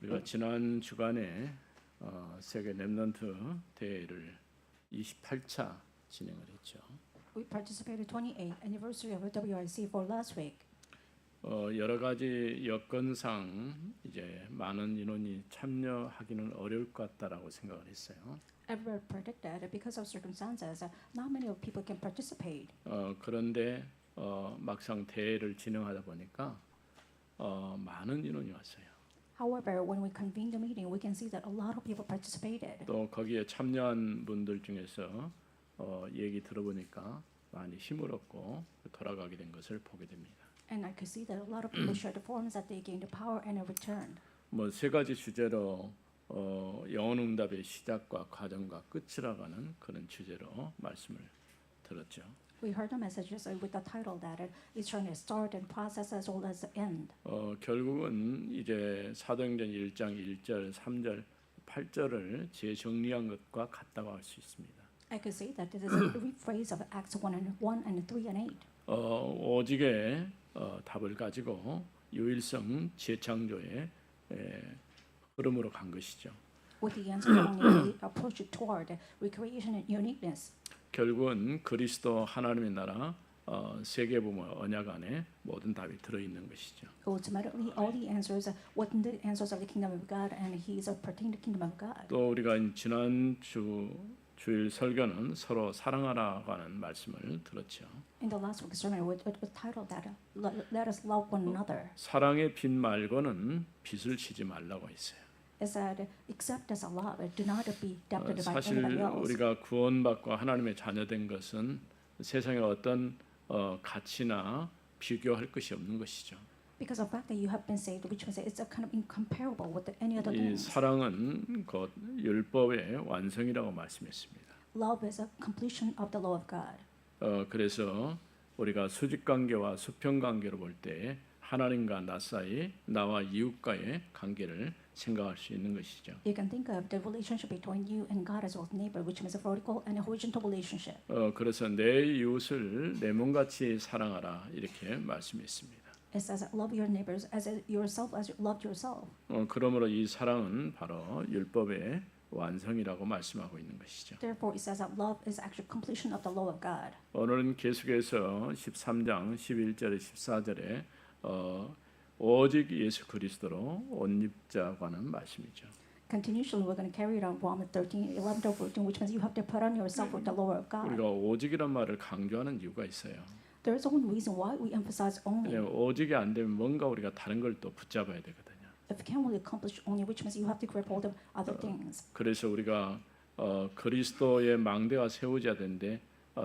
우리가 지난 주간에 세계 렘넌트 대회를 28차 진행을 했죠. We participated 28th anniversary of WIC for last week. 여러 가지 여건상 이제 많은 인원이 참여하기는 어려울 것 같다라고 생각을 했어요. Everyone predicted because of circumstances, not many of people can participate. 그런데 막상 대회를 진행하다 보니까 많은 인원이 왔어요. However, when we convened the meeting, we can see that a lot of people participated. 또 거기에 참여한 분들 중에서 얘기 들어보니까 많이 힘을 얻고 돌아가게 된 것을 보게 됩니다. And I could see that a lot of people shared the forums that they gained power and returned. 뭐 세 가지 주제로 영혼응답의 시작과 과정과 끝이라고 하는 그런 주제로 말씀을 들었죠. We heard the messages with the title that it's trying to start and process as well as end. 결국은 이제 사도행전 1장 1절, 3절, 8절을 재정리한 것과 같다고 할 수 있습니다. I could say that this is a rephrase of Acts 1 and 3 and 8. 오직의 답을 가지고 유일성 재창조의 흐름으로 간 것이죠. With the answer only approach toward recreation and uniqueness. 결국은 그리스도 하나님의 나라 세계보물 언약 안에 모든 답이 들어 있는 것이죠. Ultimately, all the answers, what the answers of the kingdom of God, and He is pertaining to the kingdom of God. 또 우리가 지난 주일 설교는 서로 사랑하라고 하는 말씀을 들었죠. In the last week's sermon, it was titled that "Let us love one another." 사랑의 빚 말고는 빚을 지지 말라고 했어요. Is that accept as a love, do not be debted by 사실 anybody else. 우리가 구원받고 하나님의 자녀된 것은 세상의 어떤 가치나 비교할 것이 없는 것이죠. Because of the fact that you have been saved, which means it's a kind of incomparable with any other 이 things. 사랑은 곧 율법의 완성이라고 말씀했습니다. Love is a completion of the law of God. 그래서 우리가 수직 관계와 수평 관계로 볼 때 하나님과 나 사이, 나와 이웃과의 관계를 생각할 수 있는 것이죠. You can think of the relationship between you and God as well as neighbor, which means a vertical and a horizontal relationship. 그래서 내 이웃을 내 몸같이 사랑하라 이렇게 말씀했습니다. It says, love your neighbors as yourself as you loved yourself. 그러므로 이 사랑은 바로 율법의 완성이라고 말씀하고 있는 것이죠. Therefore, it says that love is actually completion of the law of God. 오늘은 계속해서 13장 11절에 14절에 오직 예수 그리스도로 옷 입자고 하는 말씀이죠. Continually, we're going to carry it on Romans 13, 11 to 14, which means you have to put on yourself with the law of God. 우리가 오직이란 말을 강조하는 이유가 있어요. There is one reason why we emphasize only. 오직이 안 되면 뭔가 우리가 다른 걸 또 붙잡아야 되거든요. If you can't really accomplish only, which means you have to grab hold of other things. 그래서 우리가 그리스도의 망대가 세워져야 되는데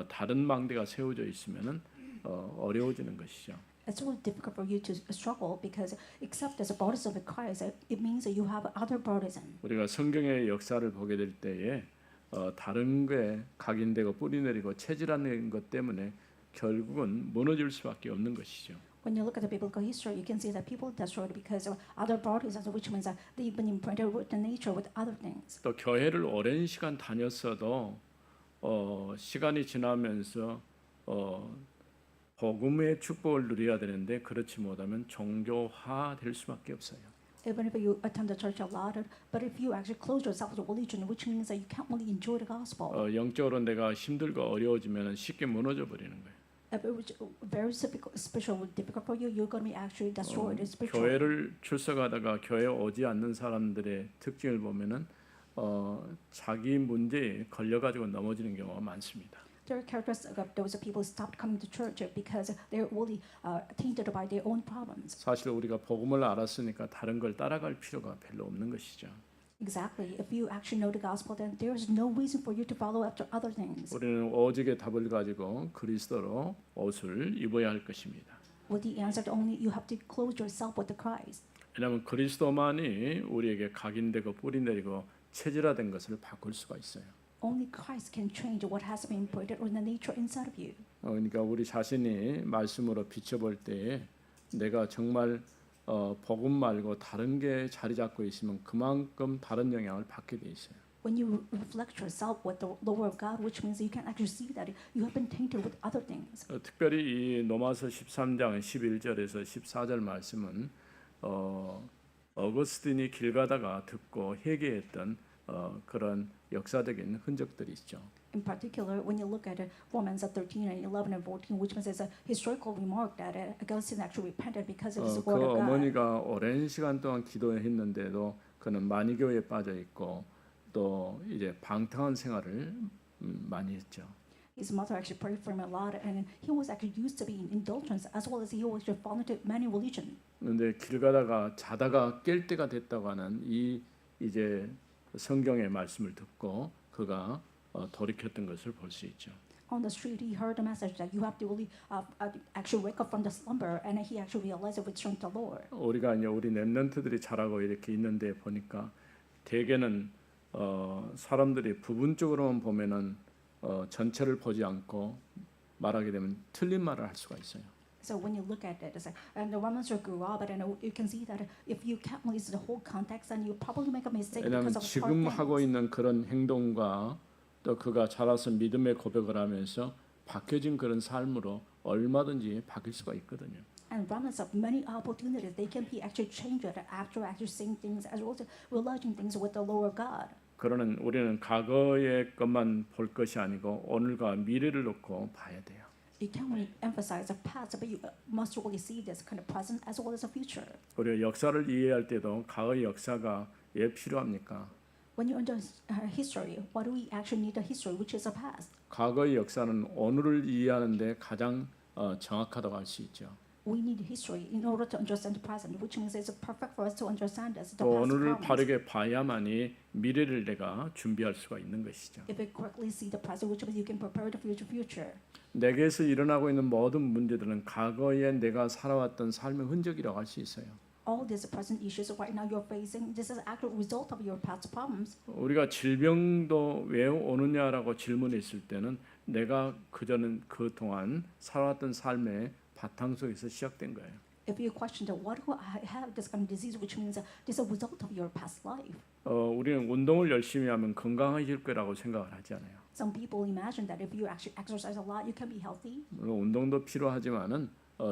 다른 망대가 세워져 있으면은 어려워지는 것이죠. It's really difficult for you to struggle because except as a bodies of Christ, it means that you have other bodies. 우리가 성경의 역사를 보게 될 때에 다른 게 각인되고 뿌리내리고 체질하는 것 때문에 결국은 무너질 수밖에 없는 것이죠. When you look at the biblical history, you can see that people destroyed because of other bodies, which means that they've been imprinted with the nature with other things. 또 교회를 오랜 시간 다녔어도 시간이 지나면서 복음의 축복을 누려야 되는데 그렇지 못하면 종교화 될 수밖에 없어요. Even if you attend the church a lot, but if you actually close yourself to religion, which means that you can't really enjoy the gospel. 영적으로 내가 힘들고 어려워지면 쉽게 무너져 버리는 거예요. If it was very special, difficult for you, you're going to be actually destroyed spiritually. 교회를 출석하다가 교회 오지 않는 사람들의 특징을 보면은 자기 문제에 걸려가지고 넘어지는 경우가 많습니다. There are characteristics of those people who stopped coming to church because they're really tainted by their own problems. 사실 우리가 복음을 알았으니까 다른 걸 따라갈 필요가 별로 없는 것이죠. Exactly. If you actually know the gospel, then there is no reason for you to follow after other things. 우리는 오직의 답을 가지고 그리스도로 옷을 입어야 할 것입니다. With the answer, only you have to clothe yourself with the Christ. 왜냐하면 그리스도만이 우리에게 각인되고 뿌리내리고 체질화된 것을 바꿀 수가 있어요. Only Christ can change what has been imprinted in the nature inside of you. 그러니까 우리 자신이 말씀으로 비춰볼 때에 내가 정말 복음 말고 다른 게 자리 잡고 있으면 그만큼 다른 영향을 받게 돼 있어요. When you reflect yourself with the law of God, which means you can actually see that you have been tainted with other things. 특별히 이 로마서 13장 11절에서 14절 말씀은 어거스틴이 길 가다가 듣고 회개했던 그런 역사적인 흔적들이 있죠. In particular, when you look at Romans 13 and 11 and 14, which is a historical remark that Augustine actually repented because of his 그 word of God. 어머니가 오랜 시간 동안 기도했는데도 그는 만이교에 빠져 있고 또 이제 방탕한 생활을 많이 했죠. His mother actually prayed for him a lot, and he was actually used to be in indulgence as well as he was fallen into many religion. 그런데 길 가다가 자다가 깰 때가 됐다고 하는 이 이제 성경의 말씀을 듣고 그가 돌이켰던 것을 볼 수 있죠. On the street, he heard a message that you have to really actually wake up from the slumber, and he actually realized it would turn to the Lord. 우리가 이제 우리 렘넌트들이 자라고 이렇게 있는데 보니까 대개는 사람들이 부분적으로만 보면은 전체를 보지 않고 말하게 되면 틀린 말을 할 수가 있어요. So when you look at it, it's like, and the Romans grew up, and you can see that if you can't listen to the whole context, then you probably make a mistake 왜냐하면 because of 지금 part 하고 things. 있는 그런 행동과 또 그가 자라서 믿음의 고백을 하면서 바뀌어진 그런 삶으로 얼마든지 바뀔 수가 있거든요. And Romans have many opportunities. They can be actually changed after actually saying things as well as realizing things with the Lord of God. 그러는 우리는 과거의 것만 볼 것이 아니고 오늘과 미래를 놓고 봐야 돼요. You can't really emphasize the past, but you must really see this kind of present as well as the future. 우리가 역사를 이해할 때도 과거의 역사가 왜 필요합니까? When you understand history, why do we actually need the history, which is the past? 과거의 역사는 오늘을 이해하는데 가장 정확하다고 할 수 있죠. We need history in order to understand the present, which means it's perfect for us to understand as the 또 past 오늘을 comes. 바르게 봐야만이 미래를 내가 준비할 수가 있는 것이죠. If you correctly see the present, which means you can prepare the future. 내게서 일어나고 있는 모든 문제들은 과거에 내가 살아왔던 삶의 흔적이라고 할 수 있어요. All these present issues right now you're facing, this is actual result of your past problems. 우리가 질병도 왜 오느냐라고 질문했을 때는 내가 그 동안 살아왔던 삶의 바탕 속에서 시작된 거예요. If you question that why do I have this kind of disease, which means this is a result of your past life. 우리는 운동을 열심히 하면 건강해질 거라고 생각을 하지 않아요. Some people imagine that if you actually exercise a lot, you can be healthy. 물론 운동도 필요하지만은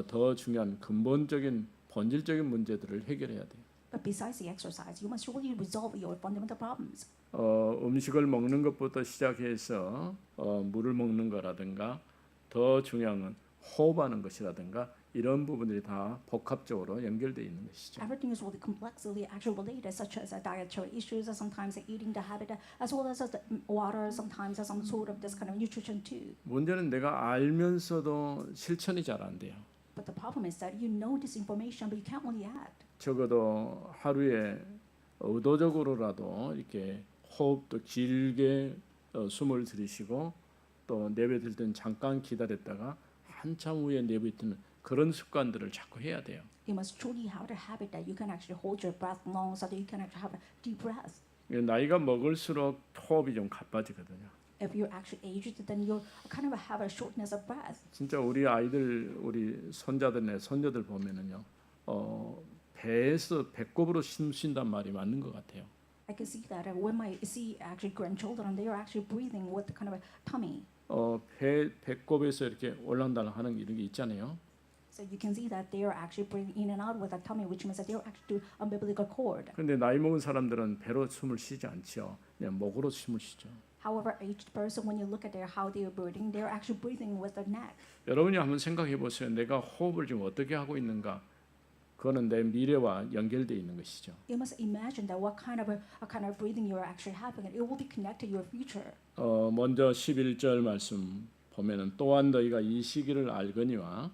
더 중요한 근본적인 본질적인 문제들을 해결해야 돼요. But besides the exercise, you must really resolve your fundamental problems. 음식을 먹는 것부터 시작해서 물을 먹는 거라든가 더 중요한 건 호흡하는 것이라든가 이런 부분들이 다 복합적으로 연결되어 있는 것이죠. Everything is really complexly actually related, such as dietary issues, sometimes eating the habit, as well as the water, sometimes some sort of this kind of nutrition too. 문제는 내가 알면서도 실천이 잘 안 돼요. But the problem is that you know this information, but you can't really act. 적어도 하루에 의도적으로라도 이렇게 호흡도 길게 숨을 들이쉬고 또 내뱉을 때는 잠깐 기다렸다가 한참 후에 내뱉는 그런 습관들을 자꾸 해야 돼요. You must truly have the habit that you can actually hold your breath long, so that you can actually have a deep breath. 나이가 먹을수록 호흡이 좀 가빠지거든요. If you're actually aged, then you kind of have a shortness of breath. 진짜 우리 아이들, 우리 손자들네 손녀들 보면은요, 배꼽으로 숨 쉰단 말이 맞는 것 같아요. I can see that when I see actually grandchildren, they are actually breathing with kind of a tummy. 배꼽에서 이렇게 올라온다는 하는 이런 게 있잖아요. So you can see that they are actually breathing in and out with a tummy, which means that they are actually do umbilical cord. 근데 나이 먹은 사람들은 배로 숨을 쉬지 않죠. 그냥 목으로 숨을 쉬죠. However, aged person, when you look at their how they are breathing, they are actually breathing with their neck. 여러분이 한번 생각해 보세요. 내가 호흡을 지금 어떻게 하고 있는가? 그거는 내 미래와 연결되어 있는 것이죠. You must imagine that what kind of breathing you are actually having, and it will be connected to your future. 먼저 11절 말씀 보면은 또한 너희가 이 시기를 알거니와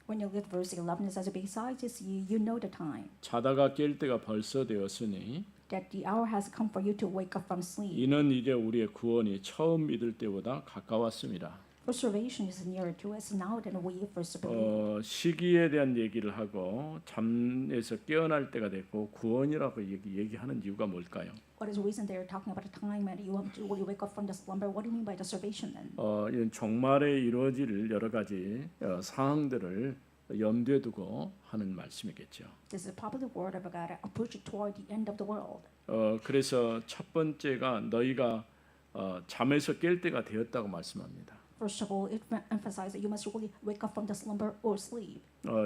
When you look at verse 11, it says, "Besides this, you know the time 자다가 깰 때가 벌써 되었으니 that the hour has come for you to wake up from sleep. 이는 이제 우리의 구원이 처음 믿을 때보다 가까웠습니다." For salvation is nearer to us now than we first believed." 시기에 대한 얘기를 하고 잠에서 깨어날 때가 됐고 구원이라고 얘기하는 이유가 뭘까요? What is the reason they are talking about the time and you have to wake up from the slumber? What do you mean by the salvation then? 이런 종말에 이루어질 여러 가지 상황들을 염두에 두고 하는 말씀이겠죠. This is probably the word of God approaching toward the end of the world. 그래서 첫 번째가 너희가 잠에서 깰 때가 되었다고 말씀합니다. First of all, it emphasizes that you must really wake up from the slumber or sleep.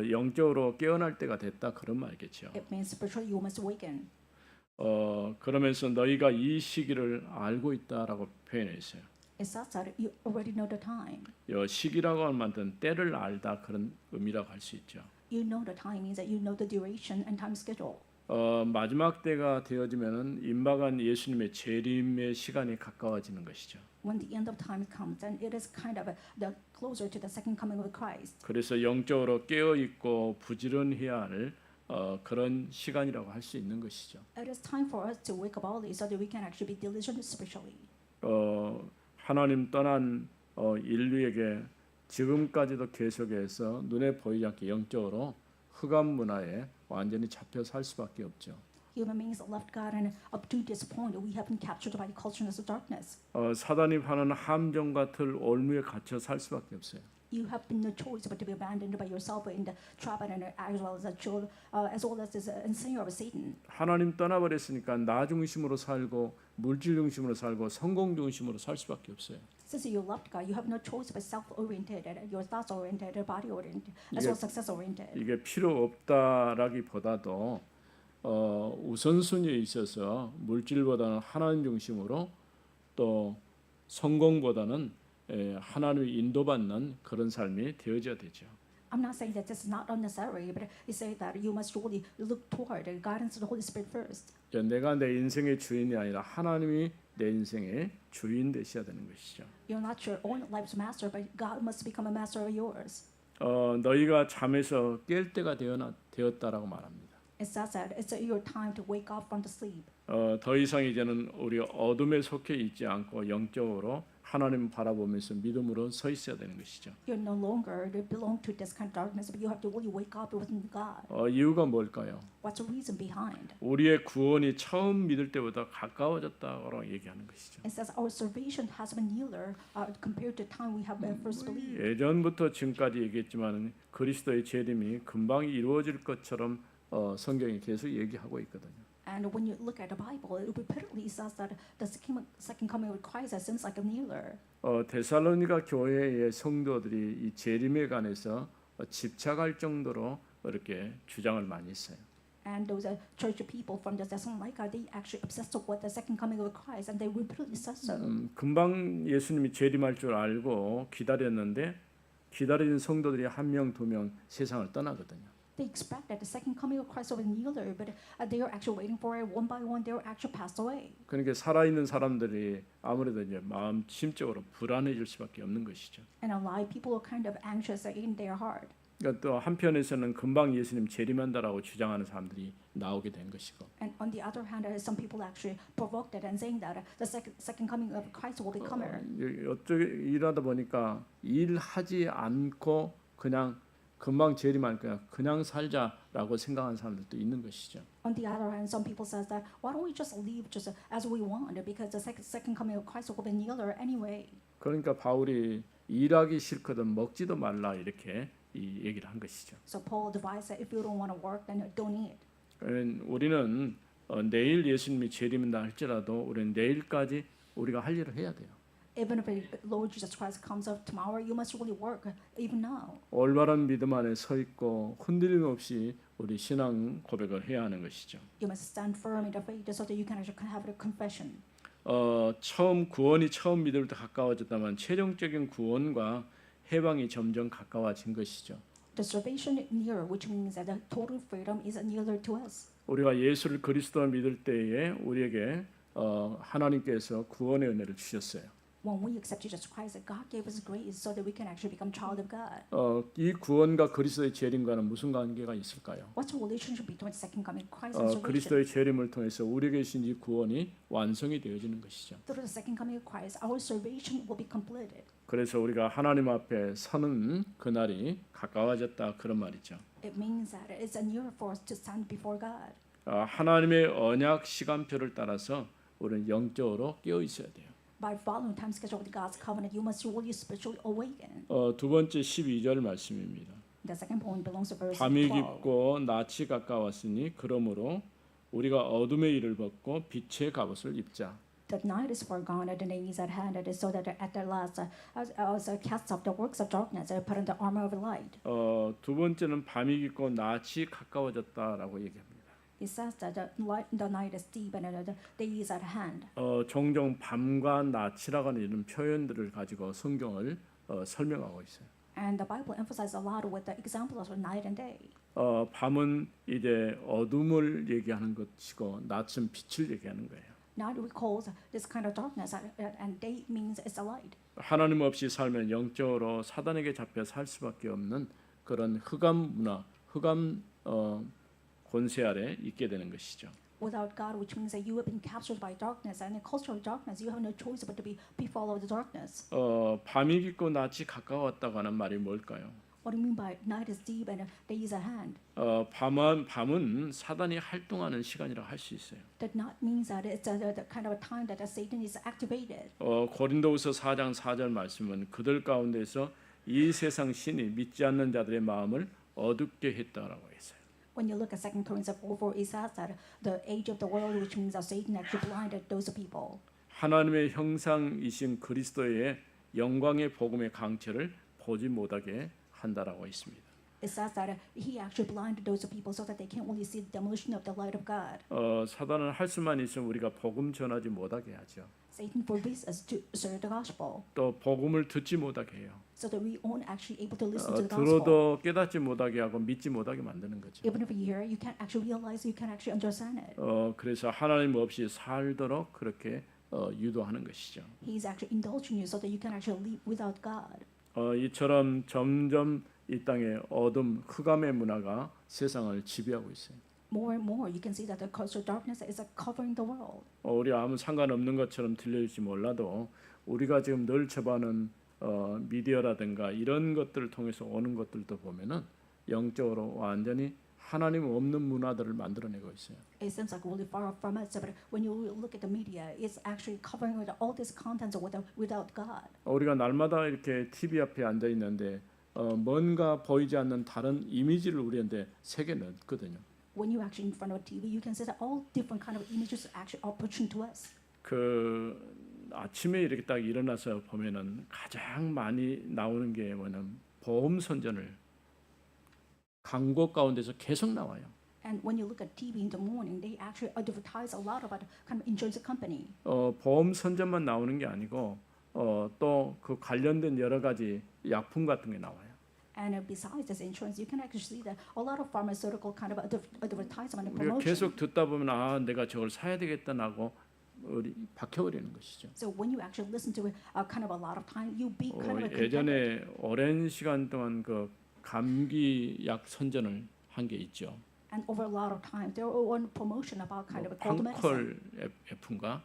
영적으로 깨어날 때가 됐다 그런 말이겠죠. It means spiritually you must awaken. 그러면서 너희가 이 시기를 알고 있다라고 표현했어요. It says that you already know the time. 시기라고 만든 때를 알다 그런 의미라고 할 수 있죠. You know the time means that you know the duration and time schedule. 마지막 때가 되어지면은 임박한 예수님의 재림의 시간이 가까워지는 것이죠. When the end of time comes, then it is kind of the closer to the second coming of Christ. 그래서 영적으로 깨어 있고 부지런해야 할 그런 시간이라고 할 수 있는 것이죠. It is time for us to wake up early so that we can actually be diligent spiritually. 하나님 떠난 인류에게 지금까지도 계속해서 눈에 보이지 않게 영적으로 흑암 문화에 완전히 잡혀 살 수밖에 없죠. Human beings left God, and up to this point, we have been captured by the cultures of darkness. 사단이 파는 함정과 틀 올무에 갇혀 살 수밖에 없어요. You have been no choice but to be abandoned by yourself in the trap and as well as the child, as well as this ensnare of Satan. 하나님 떠나버렸으니까 나 중심으로 살고 물질 중심으로 살고 성공 중심으로 살 수밖에 없어요. Since you left God, you have no choice but self-oriented, and your thoughts-oriented, body-oriented, as well as success-oriented. 이게 필요 없다라기보다도 우선순위에 있어서 물질보다는 하나님 중심으로 또 성공보다는 하나님의 인도받는 그런 삶이 되어져야 되죠. I'm not saying that this is not unnecessary, but it says that you must really look toward the guidance of the Holy Spirit first. 내가 내 인생의 주인이 아니라 하나님이 내 인생의 주인 되셔야 되는 것이죠. You're not your own life's master, but God must become a master of yours. 너희가 잠에서 깰 때가 되었다라고 말합니다. It says that it's your time to wake up from the sleep. 더 이상 이제는 우리 어둠에 속해 있지 않고 영적으로 하나님 바라보면서 믿음으로 서 있어야 되는 것이죠. You no longer belong to this kind of darkness, but you have to really wake up within God. 이유가 뭘까요? What's the reason behind? 우리의 구원이 처음 믿을 때보다 가까워졌다고 얘기하는 것이죠. It says our salvation has been nearer compared to the time we have first believed. 예전부터 지금까지 얘기했지만 그리스도의 재림이 금방 이루어질 것처럼 성경이 계속 얘기하고 있거든요. And when you look at the Bible, it repeatedly says that the second coming of Christ seems like a nearer. 데살로니가 교회의 성도들이 이 재림에 관해서 집착할 정도로 이렇게 주장을 많이 했어요. And those church people from the Thessalonica, they actually obsessed with the second coming of Christ, and they repeatedly said so. 금방 예수님이 재림할 줄 알고 기다렸는데 기다리는 성도들이 한 명, 두 명 세상을 떠나거든요. They expect that the second coming of Christ will be nearer, but they are actually waiting for it one by one. They are actually passed away. 그러니까 살아있는 사람들이 아무래도 이제 마음 심적으로 불안해질 수밖에 없는 것이죠. And a lot of people are kind of anxious in their heart. 그러니까 또 한편에서는 금방 예수님 재림한다라고 주장하는 사람들이 나오게 된 것이고. And on the other hand, some people actually provoked it and saying that the second coming of Christ will be coming. 어떻게 일하다 보니까 일하지 않고 그냥 금방 재림하니까 그냥 살자라고 생각하는 사람들도 있는 것이죠. On the other hand, some people says that why don't we just live just as we want because the second coming of Christ will be nearer anyway. 그러니까 바울이 일하기 싫거든 먹지도 말라 이렇게 이 얘기를 한 것이죠. So Paul advised that if you don't want to work, then don't eat. 우리는 내일 예수님이 재림한다 할지라도 우리는 내일까지 우리가 할 일을 해야 돼요. Even if Lord Jesus Christ comes up tomorrow, you must really work even now. 올바른 믿음 안에 서 있고 흔들림 없이 우리 신앙 고백을 해야 하는 것이죠. You must stand firm in the faith so that you can actually have a confession. 구원이 처음 믿을 때 가까워졌다만 최종적인 구원과 해방이 점점 가까워진 것이죠. The salvation is nearer, which means that the total freedom is nearer to us. 우리가 예수를 그리스도로 믿을 때에 우리에게 하나님께서 구원의 은혜를 주셨어요. When we accept Jesus Christ, God gave us grace so that we can actually become child of God. 이 구원과 그리스도의 재림과는 무슨 관계가 있을까요? What's the relationship between the second coming of Christ and salvation? 그리스도의 재림을 통해서 우리에게 주신 이 구원이 완성이 되어지는 것이죠. Through the second coming of Christ, our salvation will be completed. 그래서 우리가 하나님 앞에 서는 그날이 가까워졌다 그런 말이죠. It means that it's nearer for us to stand before God. 하나님의 언약 시간표를 따라서 우리는 영적으로 깨어 있어야 돼요. By following time schedule of God's covenant, you must really spiritually awaken. 두 번째 12절 말씀입니다. The second point belongs to verse 밤이 12. 깊고 낮이 가까웠으니 그러므로 우리가 어둠의 일을 벗고 빛의 갑옷을 입자. The night is far gone, and the day is at hand. It is so that at the last, as cast off the works of darkness, and put on the armor of light. 두 번째는 밤이 깊고 낮이 가까워졌다라고 얘기합니다. He says that the night is deep and the day is at hand. 종종 밤과 낮이라고 하는 이런 표현들을 가지고 성경을 설명하고 있어요. And the Bible emphasizes a lot with the examples of night and day. 밤은 이제 어둠을 얘기하는 것이고 낮은 빛을 얘기하는 거예요. Night recalls this kind of darkness, and day means it's a light. 하나님 없이 살면 영적으로 사단에게 잡혀 살 수밖에 없는 그런 흑암 문화, 흑암 권세 아래 있게 되는 것이죠. Without God, which means that you have been captured by darkness, and in cultural darkness, you have no choice but to be follow the darkness. 밤이 깊고 낮이 가까웠다고 하는 말이 뭘까요? What do you mean by night is deep and day is at hand? 밤은 사단이 활동하는 시간이라고 할 수 있어요. That not means that it's the kind of a time that Satan is activated. 고린도후서 4장 4절 말씀은 그들 가운데서 이 세상 신이 믿지 않는 자들의 마음을 어둡게 했다라고 했어요. When you look at 2 Corinthians 4:4, it says that the age of the world, which means that Satan actually blinded those people. 하나님의 형상이신 그리스도의 영광의 복음의 강체를 보지 못하게 한다라고 있습니다. It says that he actually blinded those people so that they can't only see the demolition of the light of God. 사단은 할 수만 있으면 우리가 복음 전하지 못하게 하죠. Satan forbids us to serve the gospel, 또 복음을 듣지 못하게 해요. so that we aren't actually able to listen to the gospel. 들어도 깨닫지 못하게 하고 믿지 못하게 만드는 거죠. Even if you hear, you can't actually realize, you can't actually understand it. 그래서 하나님 없이 살도록 그렇게 유도하는 것이죠. He's actually indulging you so that you can actually live without God. 이처럼 점점 이 땅에 어둠, 흑암의 문화가 세상을 지배하고 있어요. More and more, you can see that the cultural darkness is covering the world. 우리 아무 상관없는 것처럼 들릴지 몰라도 우리가 지금 늘 접하는 미디어라든가 이런 것들을 통해서 오는 것들도 보면은 영적으로 완전히 하나님 없는 문화들을 만들어내고 있어요. It seems like really far from us, but when you look at the media, it's actually covering with all these contents without God. 우리가 날마다 이렇게 TV 앞에 앉아 있는데 뭔가 보이지 않는 다른 이미지를 우리한테 새겨 넣거든요. When you actually in front of a TV, you can see that all different kind of images actually are approaching to us. 그 아침에 이렇게 딱 일어나서 보면은 가장 많이 나오는 게 뭐냐면 보험 선전을 광고 가운데서 계속 나와요. And when you look at TV in the morning, they actually advertise a lot about kind of insurance company. 보험 선전만 나오는 게 아니고 또 그 관련된 여러 가지 약품 같은 게 나와요. And besides this insurance, you can actually see that a lot of pharmaceutical kind of advertisement and 우리가 promotion. 계속 듣다 보면 내가 저걸 사야 되겠다라고 박혀버리는 것이죠. So when you actually listen to it, kind of a lot of time, you be kind of 예전에 오랜 시간 동안 그 감기 약 선전을 한 게 있죠. And over a lot of time, there was one promotion about kind of a cold medicine. 팡콜 F인가?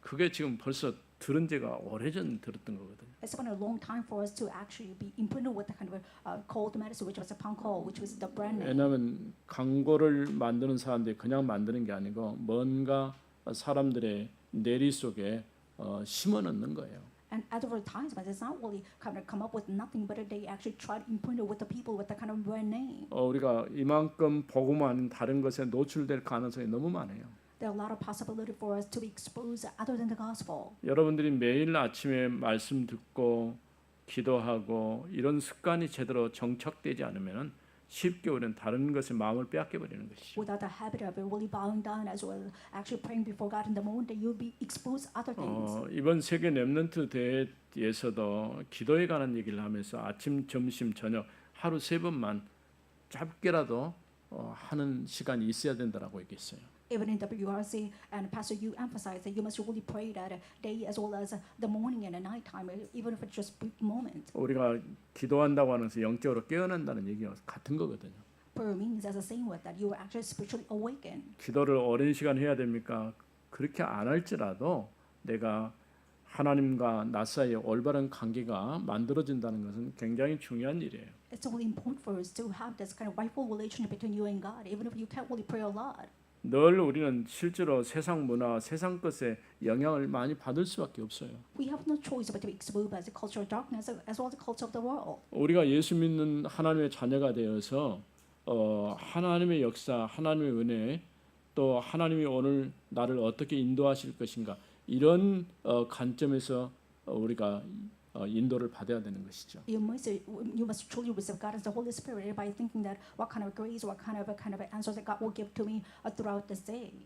그게 지금 벌써 들은 지가 오래전 들었던 거거든요. It's been a long time for us to actually be imprinted with the kind of cold medicine, which was a Pancol, which was the brand name. 왜냐하면 광고를 만드는 사람들이 그냥 만드는 게 아니고 뭔가 사람들의 내리 속에 심어 넣는 거예요. And advertisements, it's not really kind of come up with nothing, but they actually try to imprint it with the people with the kind of brand name. 우리가 이만큼 복음 아닌 다른 것에 노출될 가능성이 너무 많아요. There are a lot of possibility for us to be exposed other than the gospel. 여러분들이 매일 아침에 말씀 듣고 기도하고 이런 습관이 제대로 정착되지 않으면 쉽게 우리는 다른 것에 마음을 빼앗겨 버리는 것이죠. Without the habit of really bowing down as well, actually praying before God in the moment, that you'll be exposed other things. 이번 세계 렘넌트 대회에서도 기도에 관한 얘기를 하면서 아침, 점심, 저녁 하루 3번만 짧게라도 하는 시간이 있어야 된다라고 얘기했어요. Even in WRC, and Pastor, you emphasize that you must really pray that day as well as the morning and the night time, even if it's just brief moment. 우리가 기도한다고 하면서 영적으로 깨어난다는 얘기가 같은 거거든요. Prayer means as the same word that you are actually spiritually awakened. 기도를 오랜 시간 해야 됩니까? 그렇게 안 할지라도 내가 하나님과 나 사이에 올바른 관계가 만들어진다는 것은 굉장히 중요한 일이에요. It's really important for us to have this kind of rightful relationship between you and God, even if you can't really pray a lot. 늘 우리는 실제로 세상 문화, 세상 것에 영향을 많이 받을 수밖에 없어요. We have no choice but to be exposed by the cultural darkness as well as the culture of the world. 우리가 예수 믿는 하나님의 자녀가 되어서 하나님의 역사, 하나님의 은혜, 또 하나님이 오늘 나를 어떻게 인도하실 것인가 이런 관점에서 우리가 인도를 받아야 되는 것이죠. You must truly receive God as the Holy Spirit by thinking that what kind of grace, what kind of answers that God will give to me throughout this day.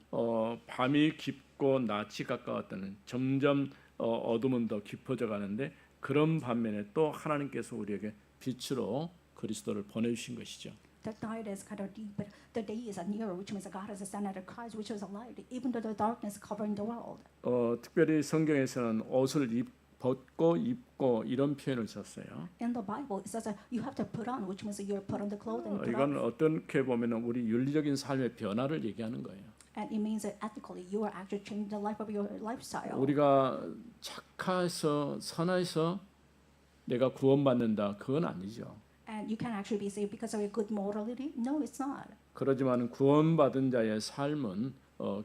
밤이 깊고 낮이 가까웠다는 점점 어둠은 더 깊어져 가는데 그런 반면에 또 하나님께서 우리에게 빛으로 그리스도를 보내주신 것이죠. The night is kind of deep, but the day is nearer, which means that God has ascended Christ, which is a light, even though the darkness covering the world. 특별히 성경에서는 옷을 벗고 입고 이런 표현을 썼어요. In the Bible, it says that you have to put on, which means that you put on the clothing. Put 이건 off. 어떻게 보면 우리 윤리적인 삶의 변화를 얘기하는 거예요. And it means that ethically, you are actually changing the life of your lifestyle. 우리가 착해서 선해서 내가 구원받는다 그건 아니죠. And you can actually be saved because of your good morality? No, it's not. 그러지만 구원받은 자의 삶은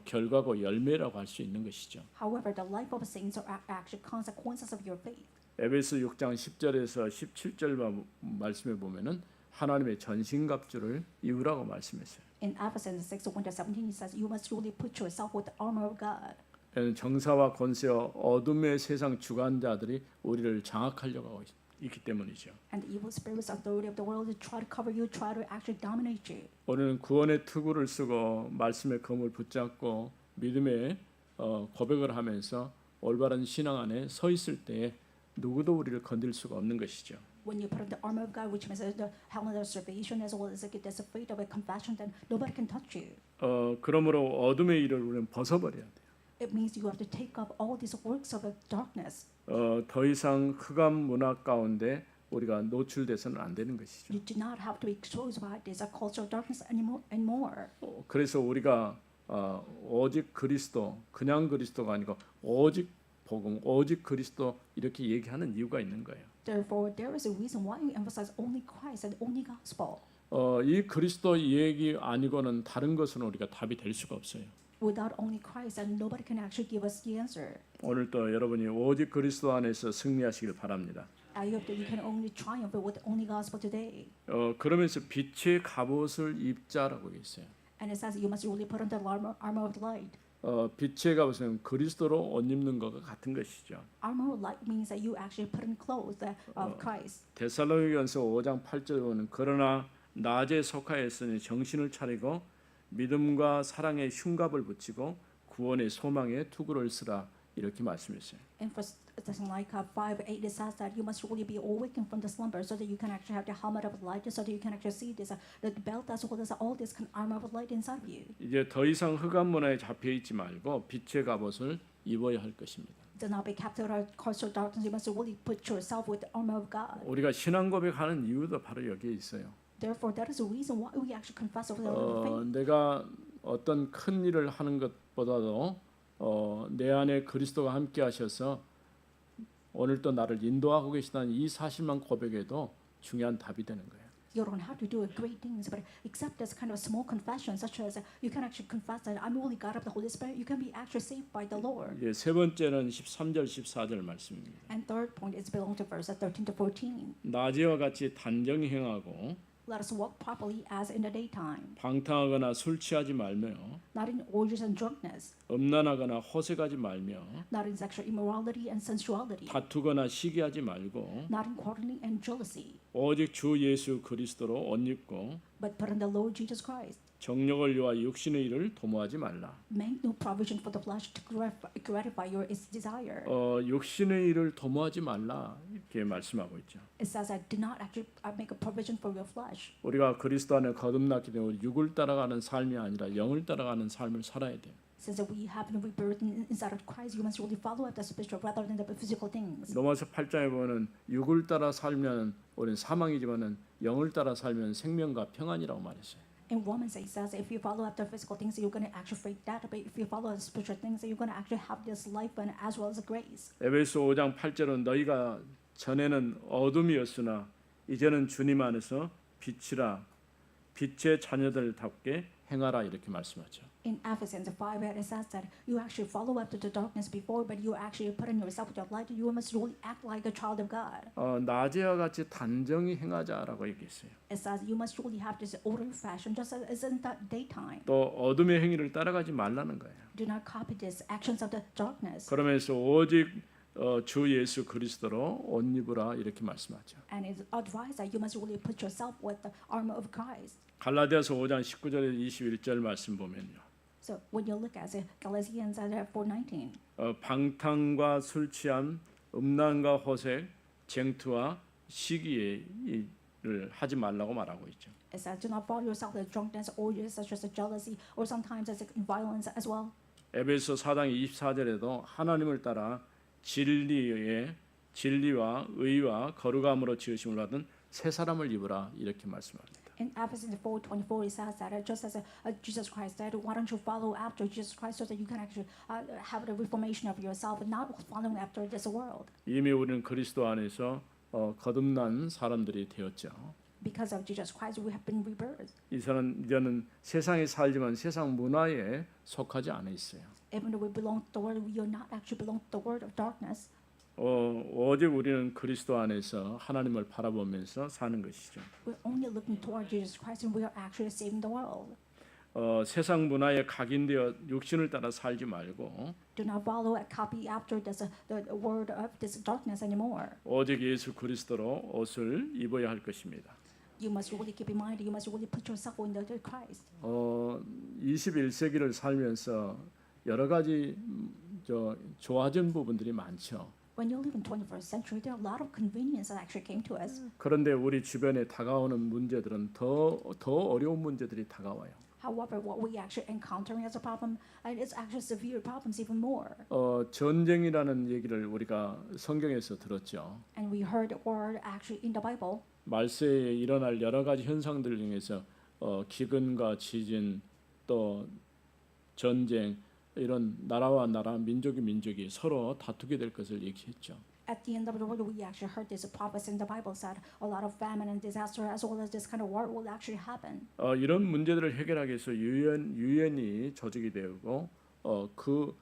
결과고 열매라고 할 수 있는 것이죠. However, the life of saints are actually consequences of your faith. 에베소 6장 10절에서 17절 말씀에 보면은 하나님의 전신갑주를 입으라고 말씀했어요. In Ephesians 6:1-17, it says, "You must truly put yourself with the armor of God." 정사와 권세와 어둠의 세상 주관자들이 우리를 장악하려고 하고 있기 때문이죠. And the evil spirits, authority of the world, try to cover you, try to actually dominate you. 우리는 구원의 투구를 쓰고 말씀의 검을 붙잡고 믿음의 고백을 하면서 올바른 신앙 안에 서 있을 때에 누구도 우리를 건들 수가 없는 것이죠. When you put on the armor of God, which means the helmet of salvation as well as the faith of a confession, then nobody can touch you. 그러므로 어둠의 일을 우리는 벗어버려야 돼요. It means you have to take up all these works of darkness. 더 이상 흑암 문화 가운데 우리가 노출돼서는 안 되는 것이죠. You do not have to be exposed by this cultural darkness anymore. 그래서 우리가 오직 그리스도, 그냥 그리스도가 아니고 오직 복음, 오직 그리스도 이렇게 얘기하는 이유가 있는 거예요. Therefore, there is a reason why we emphasize only Christ and only gospel. 이 그리스도 얘기 아니고는 다른 것은 우리가 답이 될 수가 없어요. Without only Christ, and nobody can actually give us the answer. 오늘도 여러분이 오직 그리스도 안에서 승리하시길 바랍니다. I hope that you can only triumph with only gospel today. 그러면서 빛의 갑옷을 입자라고 있어요. And it says you must really put on the armor of light. 빛의 갑옷은 그리스도로 옷 입는 것과 같은 것이죠. Armor of light means that you actually put on clothes of Christ. 데살로니가서 5장 8절 보면 그러나 낮에 속하였으니 정신을 차리고 믿음과 사랑의 흉갑을 붙이고 구원의 소망의 투구를 쓰라 이렇게 말씀했어요. In 1 Thessalonica 5:8 it says that you must really be awakened from the slumber so that you can actually have the helmet of light, so that you can actually see this the belt as well as all this armor of light inside of you. 이제 더 이상 흑암 문화에 잡혀 있지 말고 빛의 갑옷을 입어야 할 것입니다. Do not be captive of cultural darkness. You must really put yourself with the armor of God. 우리가 신앙 고백하는 이유도 바로 여기에 있어요. Therefore, that is the reason why we actually confess of our faith. 내가 어떤 큰 일을 하는 것보다도 내 안에 그리스도가 함께 하셔서 오늘 또 나를 인도하고 계시다는 이 사실만 고백해도 중요한 답이 되는 거예요. You don't have to do great things, but accept this kind of small confession, such as you can actually confess that I'm really God of the Holy Spirit. You can be actually saved by the Lord. 세 번째는 13절 14절 말씀입니다. And third point is belong to verses 13-14. 낮에와 같이 단정히 행하고 Let us walk properly as in the daytime, 방탕하거나 술 취하지 말며 not in orgies and drunkenness, 음란하거나 호색하지 말며 not in sexual immorality and sensuality, 다투거나 시기하지 말고 not in quarreling and jealousy, 오직 주 예수 그리스도로 옷 입고 but put on the Lord Jesus Christ. 정욕을 위하여 육신의 일을 도모하지 말라. Make no provision for the flesh to gratify your its desire. 육신의 일을 도모하지 말라 이렇게 말씀하고 있죠. It says that do not actually make a provision for your flesh. 우리가 그리스도 안에 거듭났기 때문에 육을 따라가는 삶이 아니라 영을 따라가는 삶을 살아야 돼요. Since that we have been rebirthed inside of Christ, you must really follow after the spiritual rather than the physical things. 로마서 8장에 보면은 육을 따라 살면 우리는 사망이지만은 영을 따라 살면 생명과 평안이라고 말했어요. In Romans it says if you follow after physical things, you're going to actually face death. But if you follow the spiritual things, you're going to actually have this life and as well as grace. 에베소 5장 8절은 너희가 전에는 어둠이었으나 이제는 주님 안에서 빛이라 빛의 자녀들답게 행하라 이렇게 말씀하죠. In Ephesians 5, it says that you actually follow after the darkness before, but you actually put in yourself with your light. You must really act like a child of God. 낮에와 같이 단정히 행하자라고 얘기했어요. It says you must really have this order fashion, just as in the daytime. 또 어둠의 행위를 따라가지 말라는 거예요. Do not copy these actions of the darkness. 그러면서 오직 주 예수 그리스도로 옷 입으라 이렇게 말씀하죠. And it's advised that you must really put yourself with the armor of Christ. 갈라디아서 5장 19절에 21절 말씀 보면요. So when you look at Galatians 4:19, 방탕과 술 취함, 음란과 호색, 쟁투와 시기를 하지 말라고 말하고 있죠. it says, do not follow yourself with drunkenness, orgies such as jealousy, or sometimes as in violence as well. 에베소 4장 24절에도 하나님을 따라 진리와 의와 거룩함으로 지으심을 받은 새 사람을 입으라 이렇게 말씀합니다. In Ephesians 4:24, it says that just as Jesus Christ said, why don't you follow after Jesus Christ so that you can actually have the reformation of yourself and not following after this world. 이미 우리는 그리스도 안에서 거듭난 사람들이 되었죠. Because of Jesus Christ, we have been rebirthed. 이제는 세상에 살지만 세상 문화에 속하지 않아 있어요. Even though we belong to the world, we are not actually belong to the world of darkness. 오직 우리는 그리스도 안에서 하나님을 바라보면서 사는 것이죠. We're only looking toward Jesus Christ, and we are actually saving the world. 세상 문화에 각인되어 육신을 따라 살지 말고 Do not follow and copy after this, the word of this darkness anymore. 오직 예수 그리스도로 옷을 입어야 할 것입니다. You must really keep in mind. You must really put yourself in the Christ. 21세기를 살면서 여러 가지 좋아진 부분들이 많죠. When you live in 21st century, there are a lot of convenience that actually came to us. 그런데 우리 주변에 다가오는 문제들은 더 어려운 문제들이 다가와요. However, what we actually encountering as a problem, and it's actually severe problems even more. 전쟁이라는 얘기를 우리가 성경에서 들었죠. And we heard the word actually in the Bible. 말세에 일어날 여러 가지 현상들 중에서 기근과 지진 또 전쟁 이런 나라와 나라, 민족이 서로 다투게 될 것을 얘기했죠. At the end of the world, we actually heard this prophecy in the Bible said a lot of famine and disaster as well as this kind of war will actually happen. 이런 문제들을 해결하기 위해서 유엔이 조직이 되고 그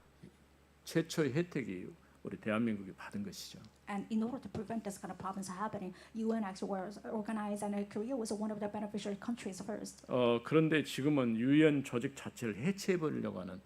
최초의 혜택이 우리 대한민국이 받은 것이죠. And in order to prevent this kind of problems happening, UN actually was organized, and Korea was one of the beneficiary countries first. 그런데 지금은 유엔 조직 자체를 해체해 버리려고 하는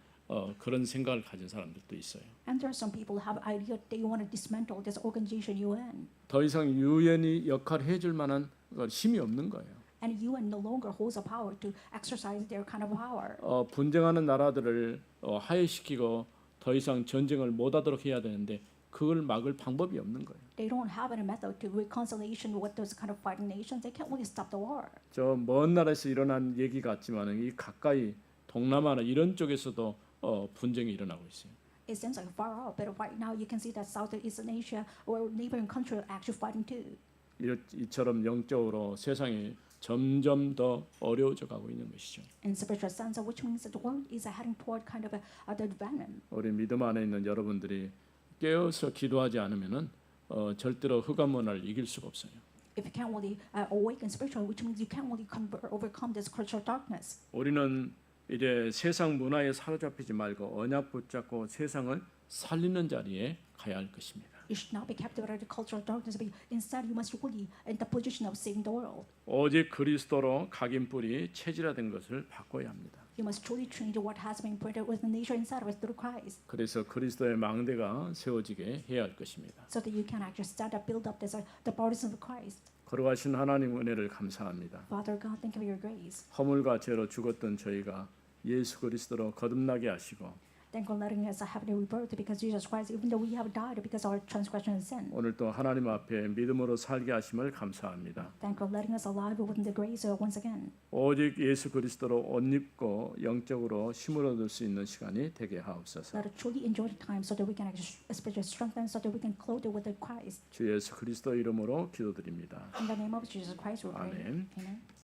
그런 생각을 가진 사람들도 있어요. And there are some people who have idea they want to dismantle this organization UN. 더 이상 유엔이 역할을 해줄 만한 힘이 없는 거예요. And UN no longer holds a power to exercise their kind of power. 분쟁하는 나라들을 화해시키고 더 이상 전쟁을 못하도록 해야 되는데 그걸 막을 방법이 없는 거예요. They don't have any method to reconciliation with those kind of fighting nations. They can't really stop the war. 저 먼 나라에서 일어난 얘기 같지만은 이 가까이 동남아나 이런 쪽에서도 분쟁이 일어나고 있어요. It seems like far off, but right now you can see that Southeast Asia or neighboring country are actually fighting too. 이처럼 영적으로 세상이 점점 더 어려워져 가고 있는 것이죠. In spiritual sense, which means that the world is heading toward kind of the venom. 우리 믿음 안에 있는 여러분들이 깨어서 기도하지 않으면은 절대로 흑암 문화를 이길 수가 없어요. If you can't really awaken spiritually, which means you can't really overcome this cultural darkness. 우리는 이제 세상 문화에 사로잡히지 말고 언약 붙잡고 세상을 살리는 자리에 가야 할 것입니다. You should not be captivated by the cultural darkness, but instead you must really in the position of saving the world. 오직 그리스도로 각인뿔이 체질화된 것을 바꿔야 합니다. You must truly change what has been printed with the nature inside of us through Christ, 그래서 그리스도의 망대가 세워지게 해야 할 것입니다. so that you can actually stand up, build up this the bodies of Christ. 거룩하신 하나님 은혜를 감사합니다. Father God, thank you for your grace. 허물과 죄로 죽었던 저희가 예수 그리스도로 거듭나게 하시고 Thank you for letting us have a rebirth because Jesus Christ, even though we have died because of our transgression and sin. 오늘 또 하나님 앞에 믿음으로 살게 하심을 감사합니다. Thank you for letting us alive within the grace once again. 오직 예수 그리스도로 옷 입고 영적으로 힘을 얻을 수 있는 시간이 되게 하옵소서. Let us truly enjoy the time so that we can actually spiritually strengthen, so that we can clothe it with the Christ. 주 예수 그리스도 이름으로 기도드립니다. In the name of Jesus Christ, we pray. 아멘. Amen.